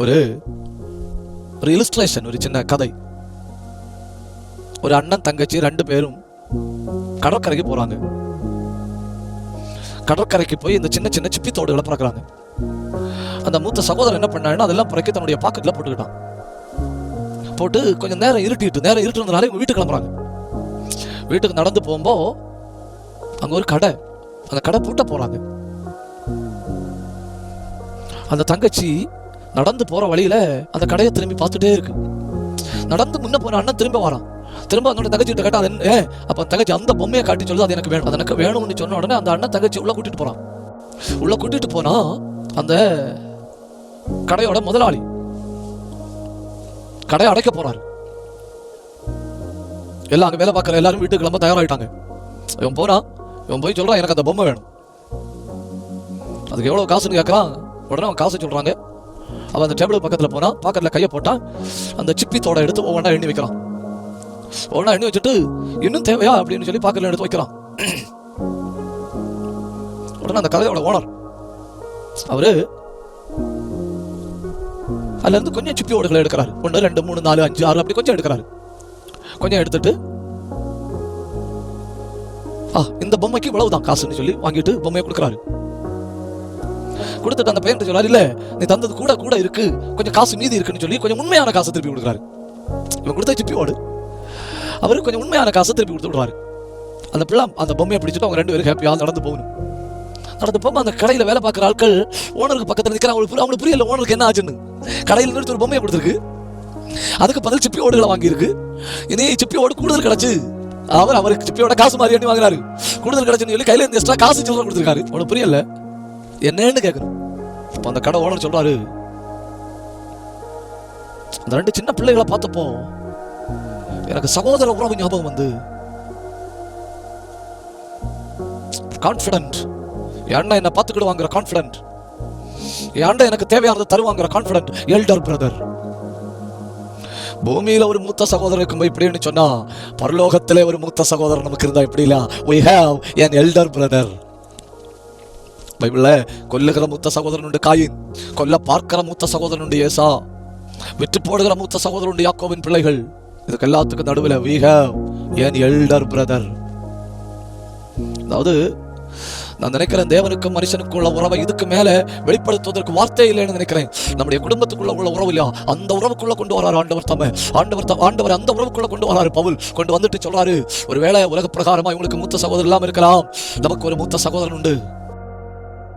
ஒரு ஒரு இலுஸ்ட்ரேஷன், ஒரு சின்ன கதை. ஒரு அண்ணன் தங்கச்சி 2 பேரும் கடற்கரைக்கு போறாங்க. கடற்கரைக்கு போய் இந்த சின்ன சின்ன சிப்பி தோடுகளை பறக்குறாங்க. அந்த மூத்த சகோதரன் என்ன பண்ணாருன்னா அதெல்லாம் பறக்கி தன்னுடைய பாக்கெட்ல போட்டுக்கிட்டான். போட்டு கொஞ்சம் நேரம் இருட்டுறதுனால இவங்க வீட்டுக்கு கிளம்புறாங்க. வீட்டுக்கு நடந்து போகும்போ அங்க ஒரு கடை, அந்த கடை பூட்ட போறாங்க. அந்த தங்கச்சி நடந்து போற வழியில அந்த கடையை திரும்பி பார்த்துட்டே இருக்கு. நடந்து முன்ன போன அண்ணன் திரும்ப வரான். திரும்ப அந்த தங்கச்சி கிட்ட கேட்டா அது அப்ப தங்கச்சி அந்த பொம்மையை காட்டி சொல்லுது அது எனக்கு வேணும், அது எனக்கு வேணும்னு சொன்ன உடனே அந்த அண்ணன் தங்கச்சி உள்ள கூட்டிட்டு போறான். உள்ள கூட்டிட்டு போனா அந்த கடையோட முதலாளி கடையை அடைக்க போறாரு. எல்லாம் அங்க வேலை பார்க்கற எல்லாரும் வீட்டுக்கு கிளம்ப தயாராயிட்டாங்க. இவன் போறான், இவன் போய் சொல்றான் எனக்கு அந்த பொம்மை வேணும், அதுக்கு எவ்வளவு காசுன்னு கேட்கறான். உடனே அவன் காசு சொல்றாங்க. அவன் அந்த டேபிள் பக்கத்துல போனா பாக்கெட்ல கையை போட்டா அந்த சிப்பி தோட எடுத்து ஒவ்வொன்றா எண்ணி வைக்கிறான். ஒவ்வொன்றா எண்ணி வச்சுட்டு இன்னும் தேவையா அப்படின்னு சொல்லி பாக்கெட்ல எடுத்து வைக்கிறான். உடனே அந்த கடையோட ஓனர் அவரு அதுல இருந்து கொஞ்சம் சிப்பி ஓடுகளை எடுக்கிறாரு. 1 2 3 4 5 6 அப்படி கொஞ்சம் எடுக்கிறாரு. கொஞ்சம் எடுத்துட்டு இந்த பொம்மைக்கு இவ்வளவுதான் காசுன்னு சொல்லி வாங்கிட்டு பொம்மையை கொடுக்குறாரு. கொடுத்துட்டு அந்த பையன் சொல்றாரு, இல்ல நீ தந்தது கூட கூட இருக்கு, கொஞ்சம் காசு மீதி இருக்குன்னு சொல்லி கொஞ்சம் உண்மையான காசை திருப்பி கொடுக்குறாரு. இவன் கொடுத்த சிப்பி ஓடு அவரு கொஞ்சம் உண்மையான காசை திருப்பி கொடுத்து விடுறாரு. அந்த பிள்ளை அந்த பொம்மையை பிடிச்சிட்டு அவங்க 2 பேரும் ஹாப்பியா நடந்து போகணும். நடந்து போக அந்த கடையில வேலை பார்க்குற ஆட்கள் ஓனருக்கு பக்கத்துல நிற்கிறாங்க. அவங்களுக்கு புரியல ஓனருக்கு என்ன ஆச்சுன்னு. கடையில் நிறுத்தி ஒரு பொம்மையை கொடுத்துருக்கு, அதுக்கு பதில் சிப்பி ஓடுகளை வாங்கியிருக்கு. இனி சிப்பி ஓடு கூடுதல் கிடைச்சு அவருக்கு சிப்பியோட காசு மாதிரி எண்ணி வாங்குறாரு. கூடுதல் கிடைச்சுன்னு சொல்லி கையில இருந்து எக்ஸ்ட்ரா காசு சொல்ல கொடுத்துருக்காரு. அவனுக்கு புரியல என்னன்னு கேட்கணும். அப்ப அந்த கடை ஓனர் சொல்றாரு, அந்த 2 சின்ன பிள்ளைகளை பார்த்தப்போ எனக்கு சகோதர உறவு ஞாபகம் வந்து கான்பிடன்ட், என் என்ன பார்த்துக்கிடுவாங்கிற கான்பிடன்ட், என் எனக்கு தேவையானதை தருவாங்கிற கான்பிடன்ட், எல்டர் பிரதர். பூமியில ஒரு மூத்த சகோதரன் இருக்கும்போது இப்படின்னு சொன்னா பரலோகத்திலே ஒரு மூத்த சகோதரன் நமக்கு இருந்தா இப்படி இல்ல. we have an elder brother. பைபிள்ல கொல்லுகிற மூத்த சகோதரன் உண்டு காயின், கொல்ல பார்க்கிற மூத்த சகோதரன் உண்டு ஏசா, விட்டு போடுகிற மூத்த சகோதரன் உண்டு யாக்கோபின் பிள்ளைகள். இதுக்கு எல்லாத்துக்கும் நடுவில் we have an elder brother. அதாவது நான் நினைக்கிறேன் தேவனுக்கும் மனுஷனுக்குள்ள உறவை இதுக்கு மேல வெளிப்படுத்துவதற்கு வார்த்தை இல்லைன்னு நினைக்கிறேன். நம்முடைய குடும்பத்துக்குள்ள உள்ள உறவு இல்லையா, அந்த உறவுக்குள்ள கொண்டு வராரு ஆண்டவர் அந்த உறவுக்குள்ள கொண்டு வராரு பவுல். கொண்டு வந்துட்டு சொல்றாரு, ஒருவேளை உலக பிரகாரமா இவங்களுக்கு மூத்த சகோதரர் இல்லாம இருக்கலாம், நமக்கு ஒரு மூத்த சகோதரன் உண்டு.